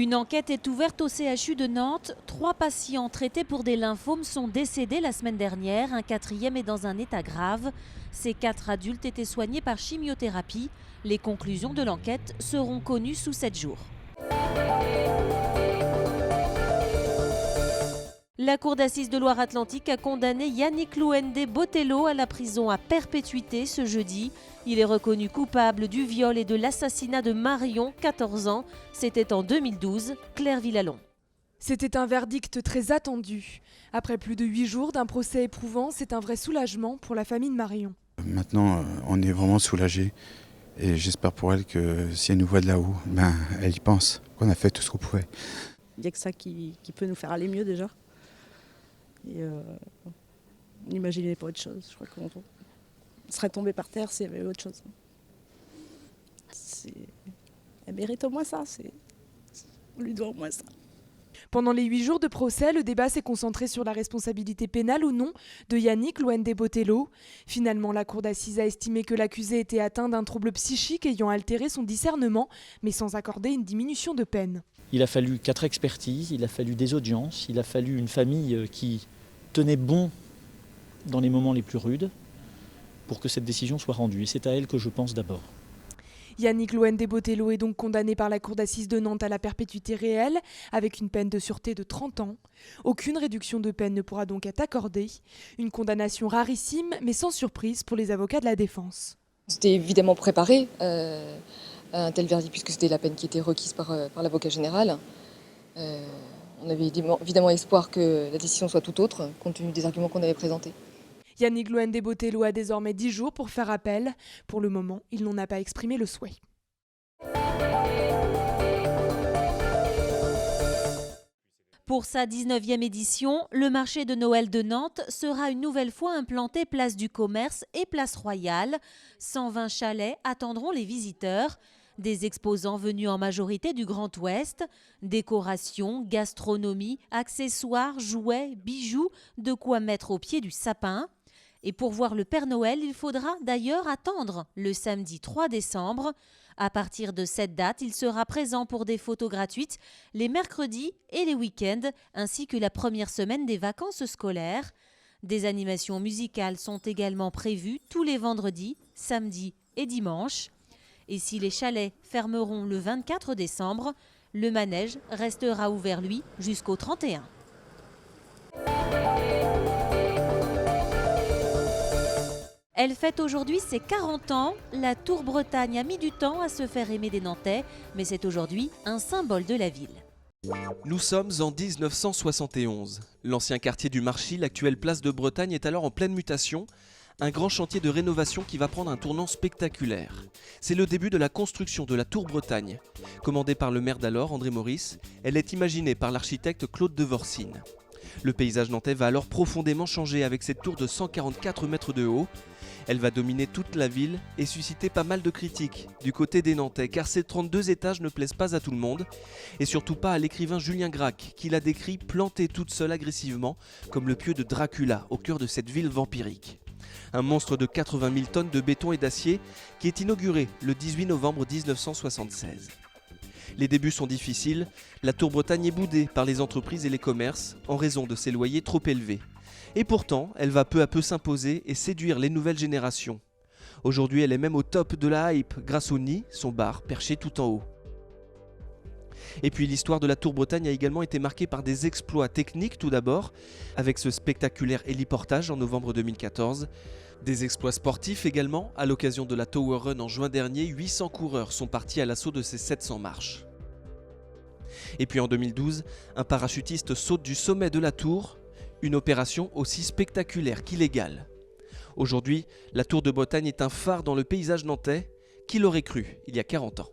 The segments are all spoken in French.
Une enquête est ouverte au CHU de Nantes. 3 patients traités pour des lymphomes sont décédés la semaine dernière. Un 4e est dans un état grave. Ces 4 adultes étaient soignés par chimiothérapie. Les conclusions de l'enquête seront connues sous 7 jours. La Cour d'assises de Loire-Atlantique a condamné Yannick Louendé Botelho à la prison à perpétuité ce jeudi. Il est reconnu coupable du viol et de l'assassinat de Marion, 14 ans. C'était en 2012, Claire Villalon. C'était un verdict très attendu. Après plus de 8 jours d'un procès éprouvant, c'est un vrai soulagement pour la famille de Marion. Maintenant, on est vraiment soulagés et j'espère pour elle que si elle nous voit de là-haut, elle y pense, qu'on a fait tout ce qu'on pouvait. Il n'y a que ça qui peut nous faire aller mieux déjà. Et on n'imaginait pas autre chose. Je crois qu'on serait tombé par terre s'il y avait autre chose. Elle mérite au moins ça. On lui doit au moins ça. Pendant les 8 jours de procès, le débat s'est concentré sur la responsabilité pénale ou non de Yannick Louendé Botelho. Finalement, la cour d'assises a estimé que l'accusé était atteint d'un trouble psychique ayant altéré son discernement, mais sans accorder une diminution de peine. Il a fallu 4 expertises, il a fallu des audiences, il a fallu une famille qui tenait bon dans les moments les plus rudes pour que cette décision soit rendue. Et c'est à elle que je pense d'abord. Yannick Louendé Botelho est donc condamné par la cour d'assises de Nantes à la perpétuité réelle, avec une peine de sûreté de 30 ans. Aucune réduction de peine ne pourra donc être accordée. Une condamnation rarissime, mais sans surprise pour les avocats de la défense. C'était évidemment préparé à un tel verdict, puisque c'était la peine qui était requise par l'avocat général. On avait évidemment espoir que la décision soit tout autre, compte tenu des arguments qu'on avait présentés. Yannick Louendé Botelho a désormais 10 jours pour faire appel. Pour le moment, il n'en a pas exprimé le souhait. Pour sa 19e édition, le marché de Noël de Nantes sera une nouvelle fois implanté place du Commerce et place Royale. 120 chalets attendront les visiteurs. Des exposants venus en majorité du Grand Ouest. Décoration, gastronomie, accessoires, jouets, bijoux, de quoi mettre au pied du sapin. Et pour voir le Père Noël, il faudra d'ailleurs attendre le samedi 3 décembre. À partir de cette date, il sera présent pour des photos gratuites les mercredis et les week-ends, ainsi que la première semaine des vacances scolaires. Des animations musicales sont également prévues tous les vendredis, samedis et dimanches. Et si les chalets fermeront le 24 décembre, le manège restera ouvert, lui, jusqu'au 31. Elle fête aujourd'hui ses 40 ans. La Tour Bretagne a mis du temps à se faire aimer des Nantais, mais c'est aujourd'hui un symbole de la ville. Nous sommes en 1971. L'ancien quartier du Marchis, l'actuelle place de Bretagne, est alors en pleine mutation. Un grand chantier de rénovation qui va prendre un tournant spectaculaire. C'est le début de la construction de la Tour Bretagne. Commandée par le maire d'alors, André Maurice, elle est imaginée par l'architecte Claude Devorcine. Le paysage nantais va alors profondément changer avec cette tour de 144 mètres de haut. Elle va dominer toute la ville et susciter pas mal de critiques du côté des Nantais, car ces 32 étages ne plaisent pas à tout le monde, et surtout pas à l'écrivain Julien Gracq, qui l'a décrit plantée toute seule agressivement, comme le pieu de Dracula au cœur de cette ville vampirique. Un monstre de 80 000 tonnes de béton et d'acier qui est inauguré le 18 novembre 1976. Les débuts sont difficiles, la Tour Bretagne est boudée par les entreprises et les commerces en raison de ses loyers trop élevés. Et pourtant, elle va peu à peu s'imposer et séduire les nouvelles générations. Aujourd'hui, elle est même au top de la hype grâce au Nid, son bar perché tout en haut. Et puis l'histoire de la Tour Bretagne a également été marquée par des exploits techniques tout d'abord, avec ce spectaculaire héliportage en novembre 2014. Des exploits sportifs également, à l'occasion de la Tower Run en juin dernier, 800 coureurs sont partis à l'assaut de ces 700 marches. Et puis en 2012, un parachutiste saute du sommet de la tour, une opération aussi spectaculaire qu'illégale. Aujourd'hui, la Tour de Bretagne est un phare dans le paysage nantais, qui l'aurait cru il y a 40 ans.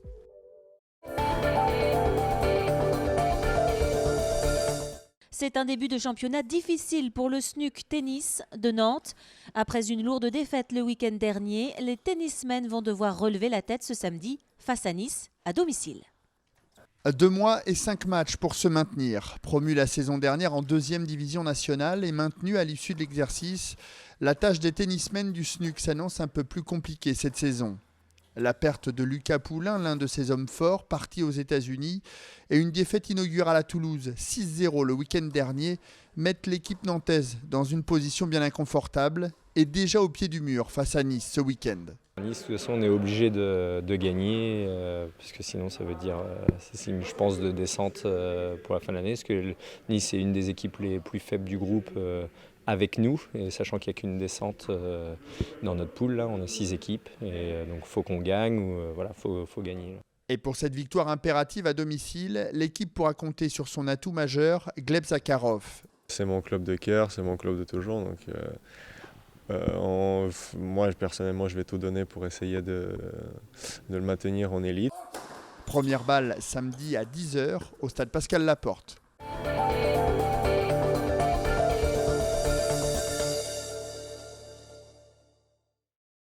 C'est un début de championnat difficile pour le SNUC Tennis de Nantes. Après une lourde défaite le week-end dernier, les tennismen vont devoir relever la tête ce samedi face à Nice, à domicile. 2 mois et 5 matchs pour se maintenir. Promu la saison dernière en 2e division nationale et maintenu à l'issue de l'exercice, la tâche des tennismen du SNUC s'annonce un peu plus compliquée cette saison. La perte de Lucas Poulain, l'un de ses hommes forts, parti aux États-Unis, et une défaite inaugurale à Toulouse, 6-0 le week-end dernier, mettent l'équipe nantaise dans une position bien inconfortable et déjà au pied du mur face à Nice ce week-end. Nice, de toute façon, on est obligé de gagner, puisque sinon ça veut dire, c'est signe, je pense, de descente pour la fin de l'année, parce que Nice est une des équipes les plus faibles du groupe avec nous, et sachant qu'il n'y a qu'une descente dans notre poule, là, on a 6 équipes, et donc il faut qu'on gagne, ou voilà, faut gagner. Et pour cette victoire impérative à domicile, l'équipe pourra compter sur son atout majeur, Gleb Zakharov. C'est mon club de cœur, c'est mon club de toujours, donc moi personnellement je vais tout donner pour essayer de le maintenir en élite. Première balle samedi à 10h au stade Pascal Laporte.